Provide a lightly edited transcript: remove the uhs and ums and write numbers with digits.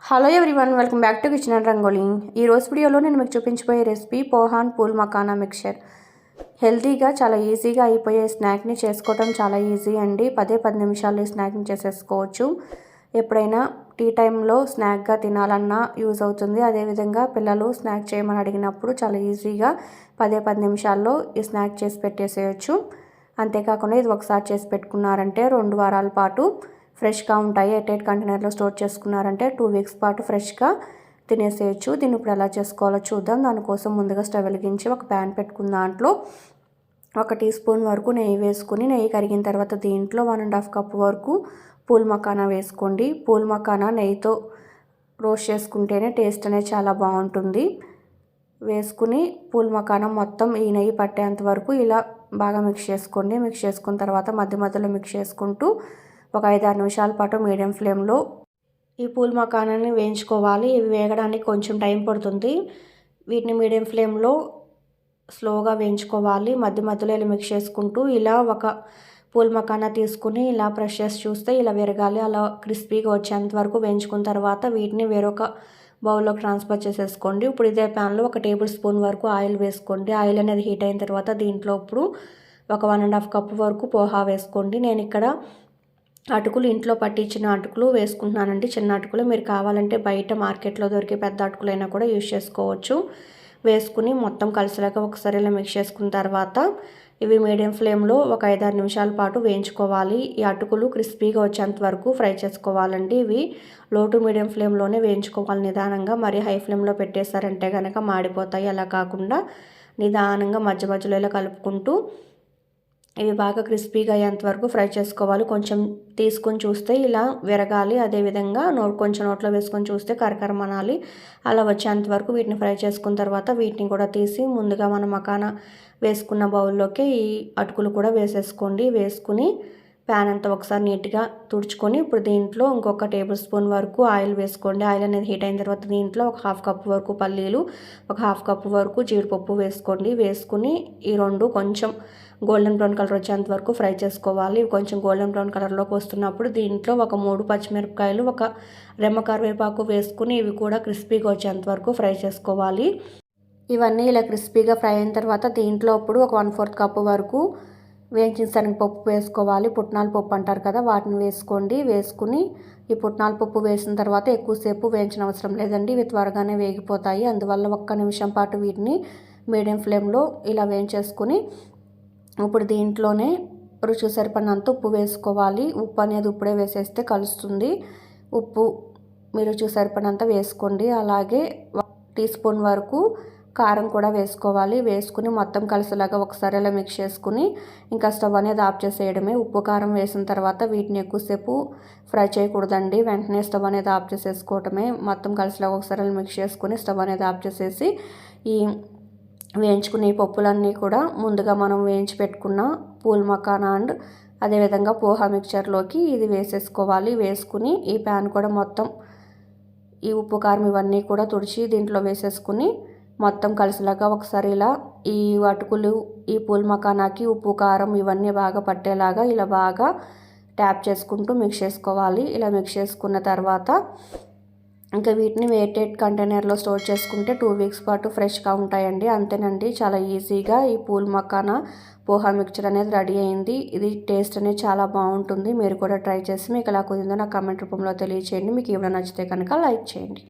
Hello everyone, welcome back to kitchen and Rangoli. ఈ రోజు వీడియోలో నేను మీకు చూపించబోయే recipe poha and phool makhana mixture. హెల్తీగా చాలా ఈజీగా అయిపోయే స్నాక్ని చేసుకోవడం చాలా ఈజీ అండి. 10 నిమిషాల్లో ఈ స్నాక్ని చేసేసుకోవచ్చు. ఎప్పుడైనా టీ టైంలో స్నాక్గా తినాలన్నా యూజ్ అవుతుంది. అదేవిధంగా పిల్లలు స్నాక్ చేయమని అడిగినప్పుడు చాలా ఈజీగా 10 నిమిషాల్లో ఈ స్నాక్ చేసి పెట్టేసేయచ్చు. అంతేకాకుండా ఇది ఒకసారి చేసి పెట్టుకున్నారంటే 2 వారాల పాటు ఫ్రెష్గా ఉంటాయి. ఎయిట్ కంటైనర్లో స్టోర్ చేసుకున్నారంటే 2 వీక్స్ పాటు ఫ్రెష్గా తినేసేయచ్చు. దీన్ని ఇప్పుడు ఎలా చేసుకోవాలో చూద్దాం. దానికోసం ముందుగా స్టవ్ వెలిగించి ఒక ప్యాన్ పెట్టుకున్న దాంట్లో 1 టీ స్పూన్ వరకు నెయ్యి వేసుకుని, నెయ్యి కరిగిన తర్వాత దీంట్లో 1.5 కప్ వరకు పూల్ మకానా వేసుకోండి. పూల్ మకానా నెయ్యితో రోస్ట్ చేసుకుంటేనే టేస్ట్ అనేది చాలా బాగుంటుంది. వేసుకుని పూల్ మకానా మొత్తం ఈ నెయ్యి పట్టేంత వరకు ఇలా బాగా మిక్స్ చేసుకోండి. మిక్స్ చేసుకున్న తర్వాత మధ్యలో మిక్స్ చేసుకుంటూ ఒక 5-6 నిమిషాల పాటు మీడియం ఫ్లేమ్లో ఈ పూల్ మకానాన్ని వేయించుకోవాలి. ఇవి వేగడానికి కొంచెం టైం పడుతుంది. వీటిని మీడియం ఫ్లేమ్లో స్లోగా వేయించుకోవాలి. మధ్యలో ఇలా మిక్స్ చేసుకుంటూ ఇలా ఒక పూల్ మకానా తీసుకుని ఇలా ప్రెస్ చేసి చూస్తే ఇలా విరగాలి. అలా క్రిస్పీగా వచ్చేంత వరకు వేయించుకున్న తర్వాత వీటిని వేరొక బౌల్లోకి ట్రాన్స్ఫర్ చేసేసుకోండి. ఇప్పుడు ఇదే ప్యాన్లో 1 టేబుల్ స్పూన్ వరకు ఆయిల్ వేసుకోండి. ఆయిల్ అనేది హీట్ అయిన తర్వాత దీంట్లో ఇప్పుడు ఒక 1.5 కప్ వరకు పోహా వేసుకోండి. నేను ఇక్కడ అటుకులు ఇంట్లో పట్టించిన అటుకులు వేసుకుంటున్నానండి. చిన్న అటుకులు. మీరు కావాలంటే బయట మార్కెట్లో దొరికే పెద్ద అటుకులైనా కూడా యూజ్ చేసుకోవచ్చు. వేసుకుని మొత్తం కలిసేలాగా ఒకసారి ఇలా మిక్స్ చేసుకున్న తర్వాత ఇవి మీడియం ఫ్లేమ్లో ఒక 5-6 నిమిషాల పాటు వేయించుకోవాలి. ఈ అటుకులు క్రిస్పీగా వచ్చేంత వరకు ఫ్రై చేసుకోవాలండి. ఇవి లో టు మీడియం ఫ్లేమ్లోనే వేయించుకోవాలి నిదానంగా. మరి హై ఫ్లేమ్లో పెట్టేశారంటే కనుక మాడిపోతాయి. అలా కాకుండా నిదానంగా మధ్యలో ఇలా కలుపుకుంటూ ఇవి బాగా క్రిస్పీగా అయ్యేంత వరకు ఫ్రై చేసుకోవాలి. కొంచెం తీసుకొని చూస్తే ఇలా విరగాలి. అదేవిధంగా కొంచెం నోట్లో వేసుకొని చూస్తే కరకరమనాలి. అలా వచ్చేంత వరకు వీటిని ఫ్రై చేసుకున్న తర్వాత వీటిని కూడా తీసి ముందుగా మనం మకానా వేసుకున్న బౌల్లోకి ఈ అటుకులు కూడా వేసేసుకోండి. వేసుకుని ప్యాన్ అంతా ఒకసారి నీట్గా తుడుచుకొని ఇప్పుడు దీంట్లో ఇంకొక టేబుల్ స్పూన్ వరకు ఆయిల్ వేసుకోండి. ఆయిల్ అనేది హీట్ అయిన తర్వాత దీంట్లో ఒక 1/2 కప్ వరకు పల్లీలు, ఒక 1/2 కప్ వరకు జీడిపప్పు వేసుకోండి. వేసుకుని ఈ రెండు కొంచెం గోల్డెన్ బ్రౌన్ కలర్ వచ్చేంత వరకు ఫ్రై చేసుకోవాలి. కొంచెం గోల్డెన్ బ్రౌన్ కలర్లోకి వస్తున్నప్పుడు దీంట్లో ఒక 3 పచ్చిమిరపకాయలు, ఒక రెమ్మ కరివేపాకు వేసుకుని ఇవి కూడా క్రిస్పీగా వచ్చేంత వరకు ఫ్రై చేసుకోవాలి. ఇవన్నీ ఇలా క్రిస్పీగా ఫ్రై అయిన తర్వాత దీంట్లో ఇప్పుడు ఒక 1/4 కప్ వరకు వేయించిన శనగపప్పు వేసుకోవాలి. పుట్నాల పప్పు అంటారు కదా, వాటిని వేసుకోండి. వేసుకుని ఈ పుట్నాల పప్పు వేసిన తర్వాత ఎక్కువసేపు వేయించిన అవసరం లేదండి. ఇవి త్వరగానే వేగిపోతాయి. అందువల్ల 1 నిమిషం పాటు వీటిని మీడియం ఫ్లేమ్లో ఇలా వేయించేసుకుని ఇప్పుడు దీంట్లోనే రుచి సరిపడినంత ఉప్పు వేసుకోవాలి. ఉప్పు అనేది ఇప్పుడే వేసేస్తే కలుస్తుంది. ఉప్పు మీరు రుచి సరిపడినంత వేసుకోండి. అలాగే 1 టీ స్పూన్ వరకు కారం కూడా వేసుకోవాలి. వేసుకుని మొత్తం కలిసేలాగా ఒకసారి ఇలా మిక్స్ చేసుకుని ఇంకా స్టవ్ అనేది ఆఫ్ చేసేయడమే. ఉప్పు కారం వేసిన తర్వాత వీటిని ఎక్కువసేపు ఫ్రై చేయకూడదండి. వెంటనే స్టవ్ అనేది ఆఫ్ చేసేసుకోవటమే. మొత్తం కలిసేలాగా ఒకసారి ఇలా మిక్స్ చేసుకుని స్టవ్ అనేది ఆఫ్ చేసేసి ఈ వేయించుకునే పప్పులన్నీ కూడా ముందుగా మనం వేయించి పెట్టుకున్న పూల్ మకానా అండ్ అదేవిధంగా పోహా మిక్చర్లోకి ఇది వేసేసుకోవాలి. వేసుకుని ఈ ప్యాన్ కూడా మొత్తం ఈ ఉప్పు కారం ఇవన్నీ కూడా తుడిచి దీంట్లో వేసేసుకుని మొత్తం కలిసేలాగా ఒకసారి ఇలా ఈ అటుకులు ఈ పూల్ మకానాకి ఉప్పు కారం ఇవన్నీ బాగా పట్టేలాగా ఇలా బాగా ట్యాప్ చేసుకుంటూ మిక్స్ చేసుకోవాలి. ఇలా మిక్స్ చేసుకున్న తర్వాత ఇంకా వీటిని వెయిటెడ్ కంటైనర్లో స్టోర్ చేసుకుంటే 2 వీక్స్ పాటు ఫ్రెష్గా ఉంటాయండి. అంతేనండి, చాలా ఈజీగా ఈ పూల్ మకానా పోహా మిక్చర్ అనేది రెడీ అయింది. ఇది టేస్ట్ అనేది చాలా బాగుంటుంది. మీరు కూడా ట్రై చేసి మీకు ఎలా కుదిరిందో నాకు కామెంట్ రూపంలో తెలియచేయండి. మీకు ఏమైనా నచ్చితే కనుక లైక్ చేయండి.